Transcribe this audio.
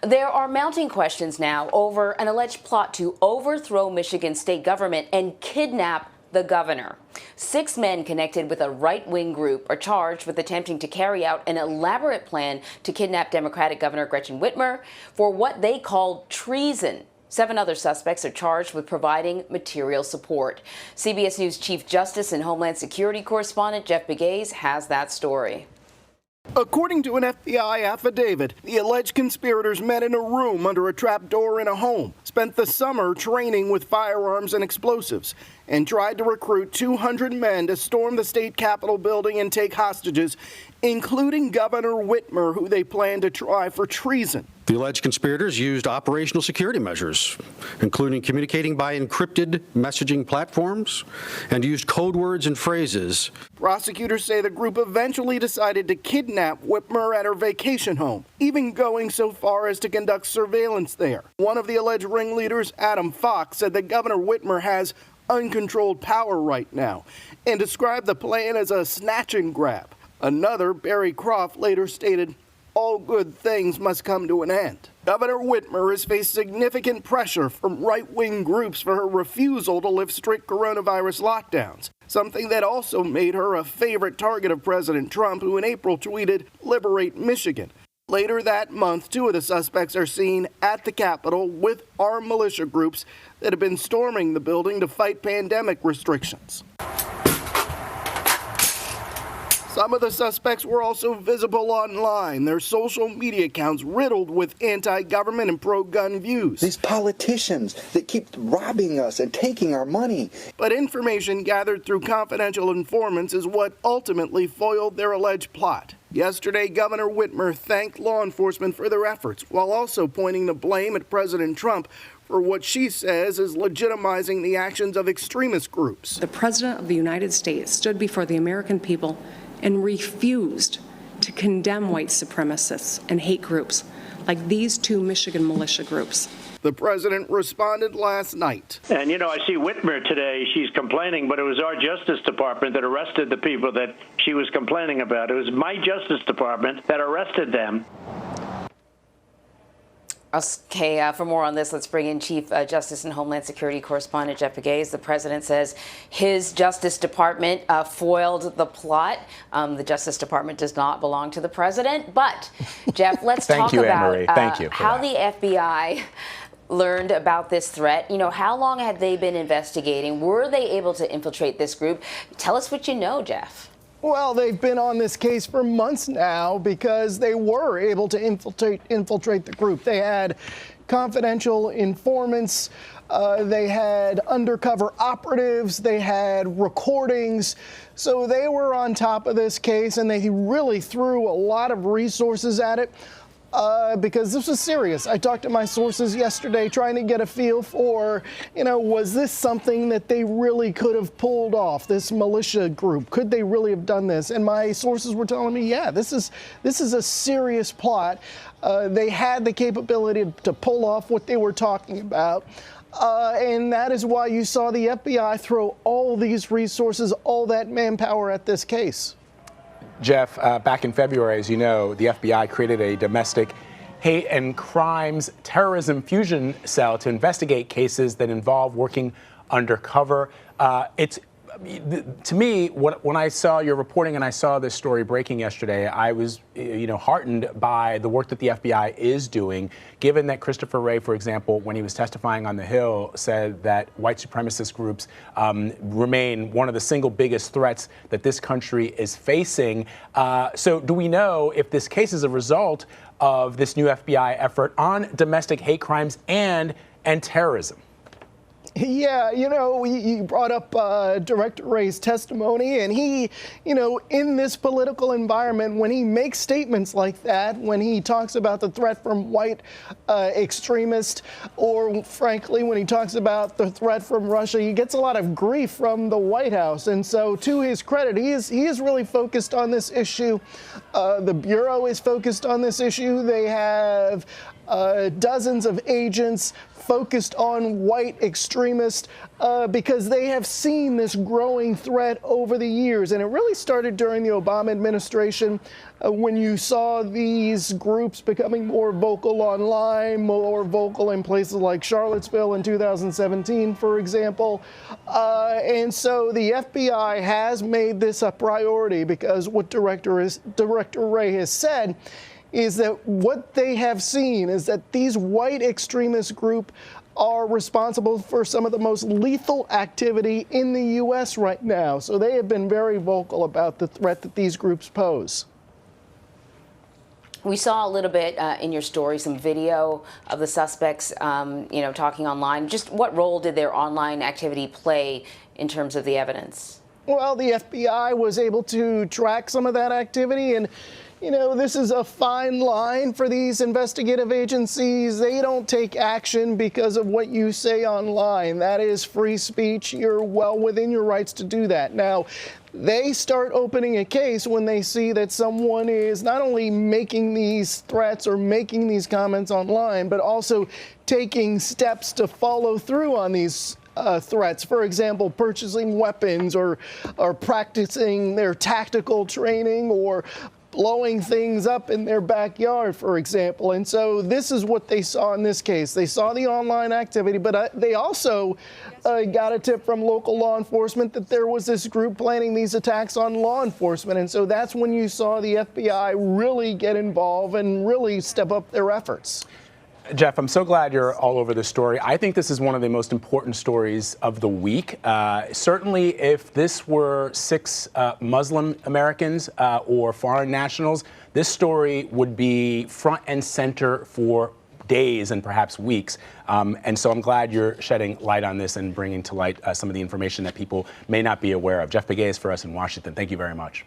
There are mounting questions now over an alleged plot to overthrow Michigan's state government and kidnap the governor. 6 men connected with a right-wing group are charged with attempting to carry out an elaborate plan to kidnap Democratic Governor Gretchen Whitmer for what they called treason. 7 other suspects are charged with providing material support. CBS News Chief Justice and Homeland Security correspondent Jeff Pegues has that story. According to an FBI affidavit, the alleged conspirators met in a room under a trapdoor in a home, spent the summer training with firearms and explosives, and tried to recruit 200 men to storm the state capitol building and take hostages, including Governor Whitmer, who they planned to try for treason. The alleged conspirators used operational security measures, including communicating by encrypted messaging platforms, and used code words and phrases. Prosecutors say the group eventually decided to kidnap Whitmer at her vacation home, even going so far as to conduct surveillance there. One of the alleged ringleaders, Adam Fox, said that Governor Whitmer has uncontrolled power right now and described the plan as a snatch and grab. Another, Barry Croft, later stated, "All good things must come to an end." Governor Whitmer has faced significant pressure from right-wing groups for her refusal to lift strict coronavirus lockdowns, something that also made her a favorite target of President Trump, who in April tweeted, "Liberate Michigan." Later that month, 2 of the suspects are seen at the Capitol with armed militia groups that have been storming the building to fight pandemic restrictions. Some of the suspects were also visible online, their social media accounts riddled with anti-government and pro-gun views. These politicians that keep robbing us and taking our money. But information gathered through confidential informants is what ultimately foiled their alleged plot. Yesterday, Governor Whitmer thanked law enforcement for their efforts, while also pointing the blame at President Trump for what she says is legitimizing the actions of extremist groups. The President of the United States stood before the American people and refused to condemn white supremacists and hate groups like these 2 Michigan militia groups. The president responded last night. And, I see Whitmer today. She's complaining, but it was our Justice Department that arrested the people that she was complaining about. It was my Justice Department that arrested them. Okay, for more on this, let's bring in Chief Justice and Homeland Security correspondent Jeff Pegues. The president says his Justice Department foiled the plot. The Justice Department does not belong to the president. But, Jeff, let's talk about how the FBI learned about this threat. How long had they been investigating? Were they able to infiltrate this group? Tell us what you know, Jeff. Well, they've been on this case for months now because they were able to infiltrate the group. They had confidential informants, they had undercover operatives, they had recordings. So they were on top of this case, and they really threw a lot of resources at it. Because this was serious. I talked to my sources yesterday trying to get a feel for, was this something that they really could have pulled off, this militia group? Could they really have done this? And my sources were telling me, yeah, this is a serious plot. They had the capability to pull off what they were talking about. And that is why you saw the FBI throw all these resources, all that manpower at this case. Jeff, back in February, as you know, the FBI created a domestic hate and crimes terrorism fusion cell to investigate cases that involve working undercover. To me, when I saw your reporting and I saw this story breaking yesterday, I was, heartened by the work that the FBI is doing, given that Christopher Wray, for example, when he was testifying on the Hill, said that white supremacist groups remain one of the single biggest threats that this country is facing. So do we know if this case is a result of this new FBI effort on domestic hate crimes and terrorism? Yeah, you brought up Director Wray's testimony, and he, in this political environment, when he makes statements like that, when he talks about the threat from white extremists, or frankly, when he talks about the threat from Russia, he gets a lot of grief from the White House. And so, to his credit, he is really focused on this issue. The Bureau is focused on this issue. They have dozens of agents focused on white extremists because they have seen this growing threat over the years. And it really started during the Obama administration when you saw these groups becoming more vocal online, more vocal in places like Charlottesville in 2017, for example. And so the FBI has made this a priority because what Director Wray has said is that what they have seen is that these white extremist groups are responsible for some of the most lethal activity in the U.S. right now. So they have been very vocal about the threat that these groups pose. We saw a little bit in your story, some video of the suspects, talking online. Just what role did their online activity play in terms of the evidence? Well, the FBI was able to track some of that activity, and this is a fine line for these investigative agencies. They don't take action because of what you say online. That is free speech. You're well within your rights to do that. Now, they start opening a case when they see that someone is not only making these threats or making these comments online, but also taking steps to follow through on these threats. For example, purchasing weapons or practicing their tactical training or blowing things up in their backyard, for example. And so this is what they saw in this case. They saw the online activity, but they also got a tip from local law enforcement that there was this group planning these attacks on law enforcement. And so that's when you saw the FBI really get involved and really step up their efforts. Jeff, I'm so glad you're all over this story. I think this is one of the most important stories of the week. Certainly, if this were 6 Muslim Americans or foreign nationals, this story would be front and center for days and perhaps weeks. And so I'm glad you're shedding light on this and bringing to light some of the information that people may not be aware of. Jeff Pegues for us in Washington. Thank you very much.